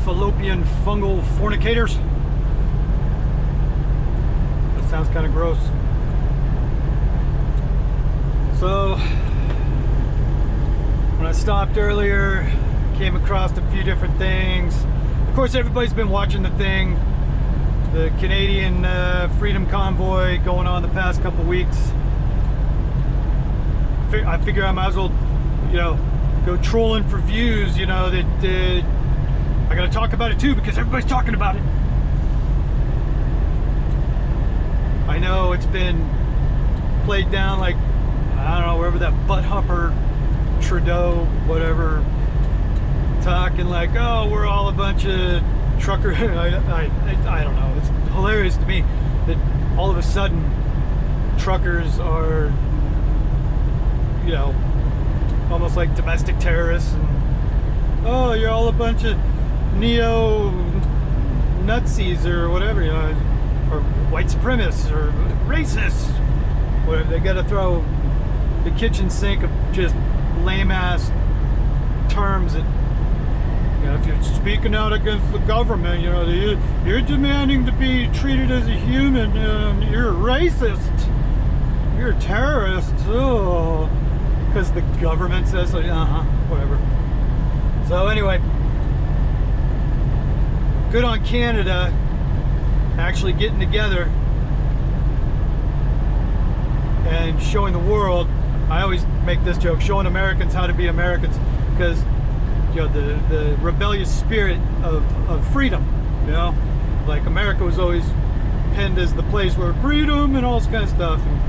fallopian fungal fornicators. That sounds kind of gross. So when I stopped earlier, came across a few different things. Of course, everybody's been watching the thing, the Canadian Freedom Convoy going on the past couple weeks. I figure I might as well, you know, go trolling for views, you know, that I gotta talk about it too because everybody's talking about it. I know it's been played down like, I don't know, wherever that butt humper, Trudeau, whatever, talking like, oh, we're all a bunch of trucker. I don't know. It's hilarious to me that all of a sudden truckers are, you know, almost like domestic terrorists, and oh, you're all a bunch of neo-Nazis or whatever, you know, or white supremacists or racists. Whatever. They got to throw the kitchen sink of just lame-ass terms that, you know, if you're speaking out against the government, you know, you're demanding to be treated as a human, you're a racist, you're a terrorist, oh, because the government says, like, whatever. So anyway, good on Canada actually getting together and showing the world. I always make this joke, showing Americans how to be Americans, because, you know, the rebellious spirit of freedom, you know, like America was always pinned as the place where freedom and all this kind of stuff, and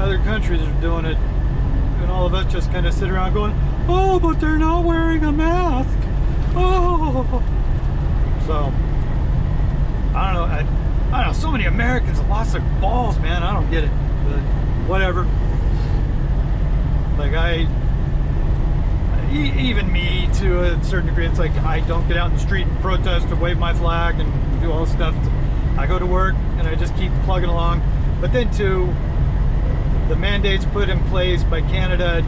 other countries are doing it, and all of us just kind of sit around going, oh, but they're not wearing a mask, oh. So I don't know, I don't know, so many Americans have lost their balls, man. I don't get it, but whatever. Like, even me to a certain degree, it's like I don't get out in the street and protest or wave my flag and do all this stuff. I go to work and I just keep plugging along. But then too, the mandates put in place by Canada,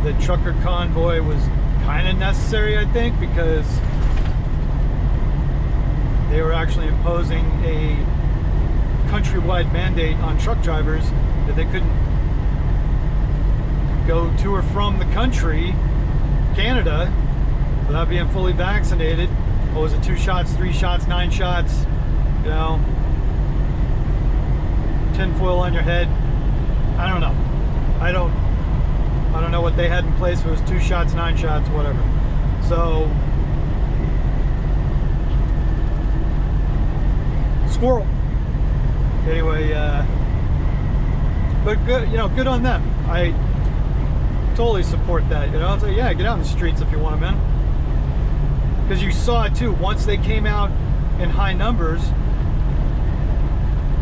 the trucker convoy was kind of necessary, I think, because they were actually imposing a countrywide mandate on truck drivers that they couldn't go to or from the country, Canada, without being fully vaccinated. What was it, 2 shots, 3 shots, 9 shots, you know, tinfoil on your head. I don't know. I don't know what they had in place. If it was 2 shots, 9 shots, whatever. So, squirrel. Anyway, but good, you know, good on them. I totally support that, you know. It's like, yeah, get out in the streets if you want to, man. Because you saw it too. Once they came out in high numbers,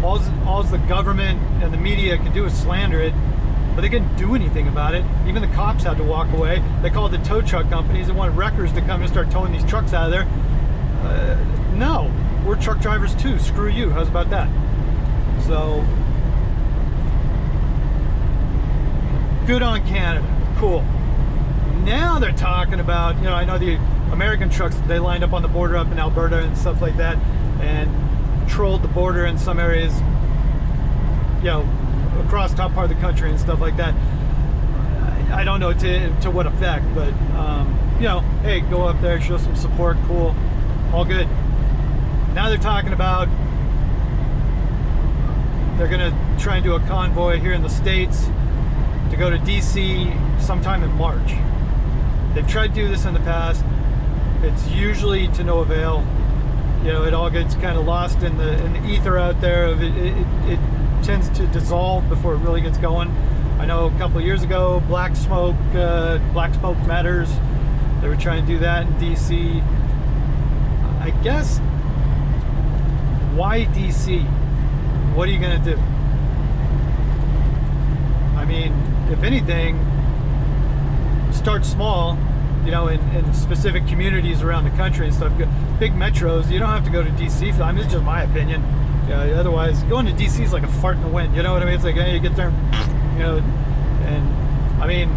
all the government and the media could do is slander it, but they couldn't do anything about it. Even the cops had to walk away. They called the tow truck companies and wanted wreckers to come and start towing these trucks out of there. No, we're truck drivers too. Screw you. How's about that? So, good on Canada. Cool. Now they're talking about, you know, I know the American trucks, they lined up on the border up in Alberta and stuff like that, and trolled the border in some areas, you know, across top part of the country and stuff like that. I don't know to what effect, but you know, hey, go up there, show some support, cool, all good. Now they're talking about they're gonna try and do a convoy here in the States to go to DC sometime in March. They've tried to do this in the past. It's usually to no avail. You know, it all gets kind of lost in the ether out there. It tends to dissolve before it really gets going. I know a couple of years ago, Black Smoke Matters, they were trying to do that in DC. I guess, why DC? What are you gonna do? I mean, if anything, start small, you know, in specific communities around the country and stuff. Big metros, you don't have to go to DC for that. I mean, it's just my opinion. Yeah, otherwise, going to DC is like a fart in the wind. You know what I mean? It's like, hey, you get there, you know, and I mean,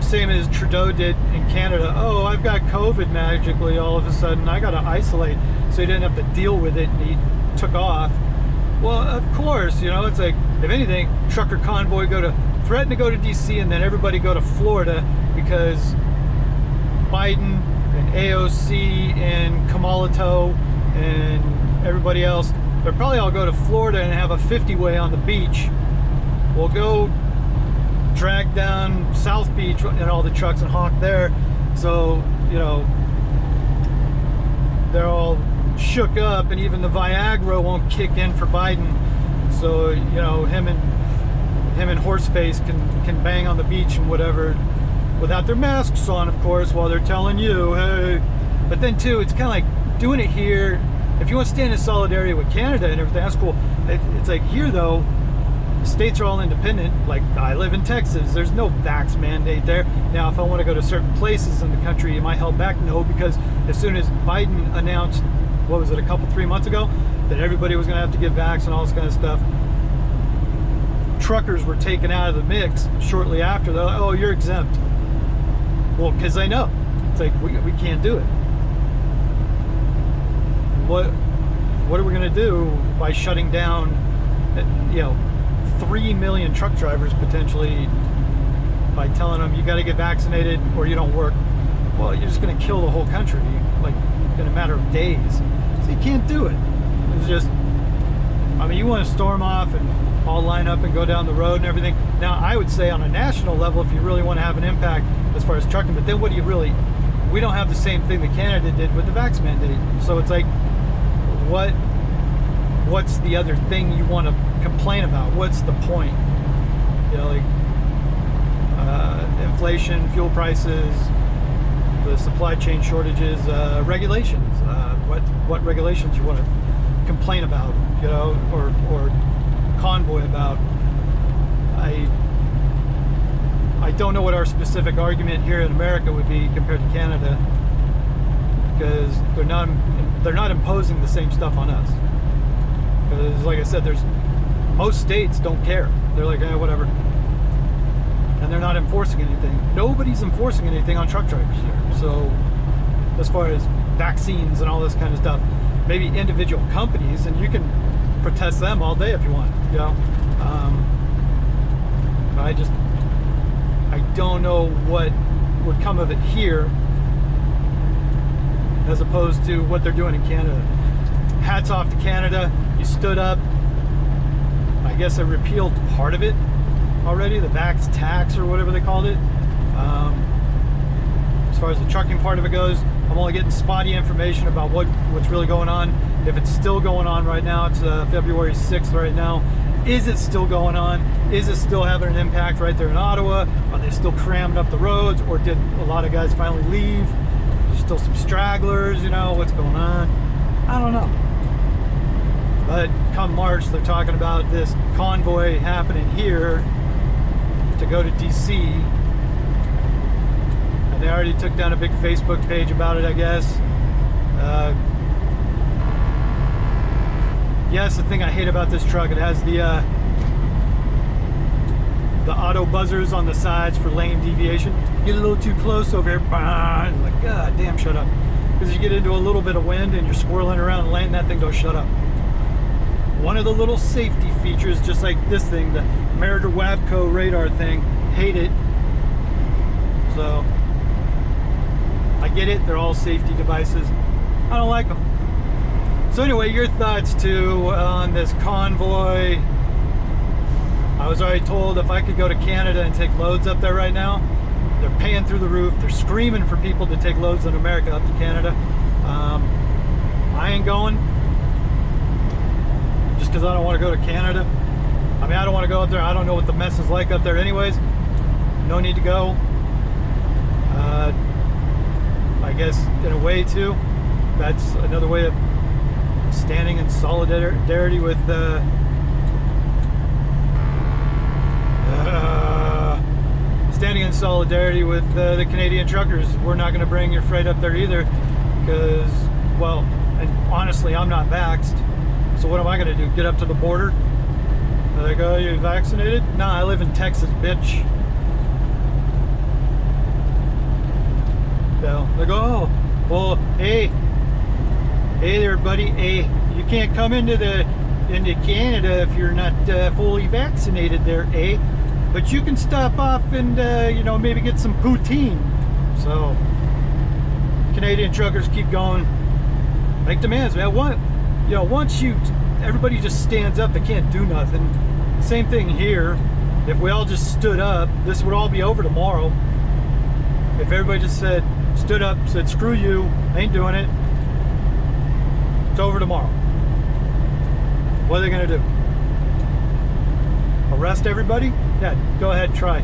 same as Trudeau did in Canada. Oh, I've got COVID magically all of a sudden. I got to isolate, so he didn't have to deal with it, and he took off. Well, of course, you know, it's like, if anything, trucker convoy threaten to go to DC, and then everybody go to Florida because Biden and AOC and Kamalato and everybody else, they'll probably all go to Florida and have a 50-way on the beach. We'll go drag down South Beach and all the trucks and honk there. So, you know, they're all shook up, and even the Viagra won't kick in for Biden. So, you know, him and Horseface can bang on the beach and whatever without their masks on, of course, while they're telling you, hey. But then too, it's kind of like doing it here. If you want to stand in solidarity with Canada and everything, that's cool. It's like here though, states are all independent. Like I live in Texas, there's no vax mandate there. Now, if I want to go to certain places in the country, am I held back? No, because as soon as Biden announced, what was it, 3 months ago, that everybody was going to have to get vax and all this kind of stuff, truckers were taken out of the mix shortly after. They're like, oh, you're exempt. Well, because they know. It's like, we can't do it. What are we going to do by shutting down, you know, 3 million truck drivers potentially, by telling them you got to get vaccinated or you don't work? Well, you're just going to kill the whole country, like, in a matter of days. So you can't do it. It's just, I mean, you want to storm off and all line up and go down the road and everything. Now, I would say on a national level, if you really want to have an impact as far as trucking, but then what do you really, we don't have the same thing that Canada did with the vax mandate. So it's like, what's the other thing you want to complain about? What's the point? You know, like inflation, fuel prices, the supply chain shortages, regulations. What regulations you want to complain about, you know, or convoy about? I don't know what our specific argument here in America would be compared to Canada, because they're not imposing the same stuff on us. Because, like I said, most states don't care. They're like, whatever, and they're not enforcing anything. Nobody's enforcing anything on truck drivers here. So, as far as vaccines and all this kind of stuff, maybe individual companies, and you can protest them all day if you want, you know. I don't know what would come of it here as opposed to what they're doing in Canada. Hats off to Canada. You stood up. I guess they repealed part of it already, the vax tax or whatever they called it. As far as the trucking part of it goes, I'm only getting spotty information about what's really going on. If it's still going on right now, it's February 6th right now. Is it still going on? Is it still having an impact right there in Ottawa? Are they still crammed up the roads, or did a lot of guys finally leave? There's still some stragglers, you know, what's going on? I don't know. But come March, they're talking about this convoy happening here to go to DC. And they already took down a big Facebook page about it, I guess. Yes, the thing I hate about this truck, it has the auto buzzers on the sides for lane deviation. Get a little too close over here, bah, like, God damn, shut up. Because you get into a little bit of wind and you're swirling around the lane, that thing goes, shut up. One of the little safety features, just like this thing, the Meritor Wabco radar thing, hate it. So, I get it, they're all safety devices. I don't like them. So anyway, your thoughts too on this convoy. I was already told if I could go to Canada and take loads up there right now, they're paying through the roof. They're screaming for people to take loads in America up to Canada. I ain't going, just because I don't want to go to Canada. I mean, I don't want to go up there. I don't know what the mess is like up there anyways. No need to go. I guess in a way too, that's another way of standing in solidarity with the Canadian truckers. We're not going to bring your freight up there either, because, well, and honestly, I'm not vaxxed. So what am I going to do? Get up to the border? They're like, oh, you vaccinated? Nah, I live in Texas, bitch. So they go, oh, well, hey there, buddy. Hey, you can't come into Canada if you're not fully vaccinated there, eh? But you can stop off and you know, maybe get some poutine. So Canadian truckers keep going, make demands, man. You know, once everybody just stands up, they can't do nothing. Same thing here. If we all just stood up, this would all be over tomorrow. If everybody just stood up, said, screw you, I ain't doing it, it's over tomorrow. What are they gonna do? Arrest everybody? Yeah, go ahead, try.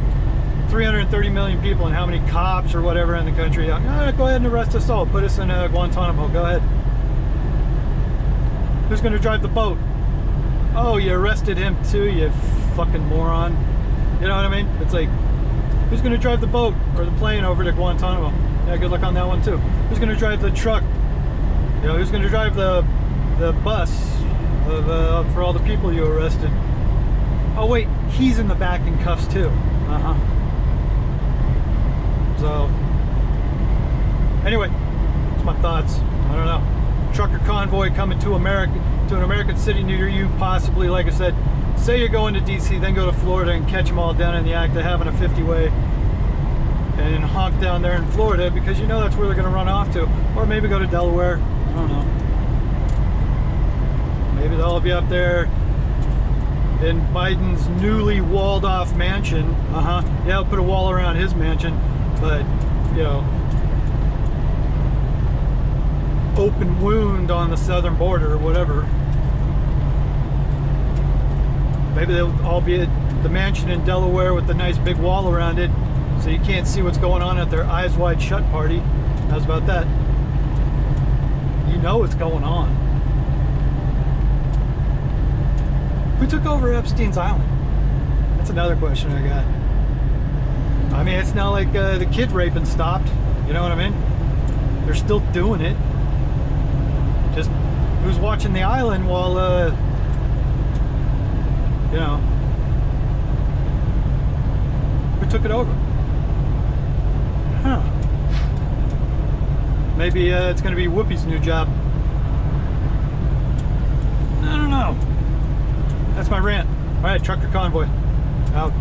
330 million people and how many cops or whatever in the country? Go ahead and arrest us all. Put us in Guantanamo. Go ahead. Who's gonna drive the boat? Oh, you arrested him too, you fucking moron. You know what I mean? It's like, who's gonna drive the boat or the plane over to Guantanamo? Yeah, good luck on that one too. Who's gonna drive the truck? You know, who's gonna drive the bus for all the people you arrested? Oh wait, he's in the back in cuffs too. So, anyway, that's my thoughts. I don't know. Trucker convoy coming to an American city near you, possibly. Like I said, say you're going to DC, then go to Florida and catch them all down in the act of having a 50-way and honk down there in Florida, because you know that's where they're going to run off to. Or maybe go to Delaware. I don't know. Maybe they'll all be up there in Biden's newly walled off mansion. Yeah, I'll put a wall around his mansion, but, you know, open wound on the southern border or whatever. Maybe they'll all be at the mansion in Delaware with the nice big wall around it, so you can't see what's going on at their eyes wide shut party. How's about that? You know what's going on. Who took over Epstein's Island? That's another question I got. I mean, it's not like the kid raping stopped. You know what I mean? They're still doing it. Just who's watching the island while, you know, who took it over? Huh. Maybe it's going to be Whoopi's new job. I don't know. That's my rant. All right, trucker convoy out.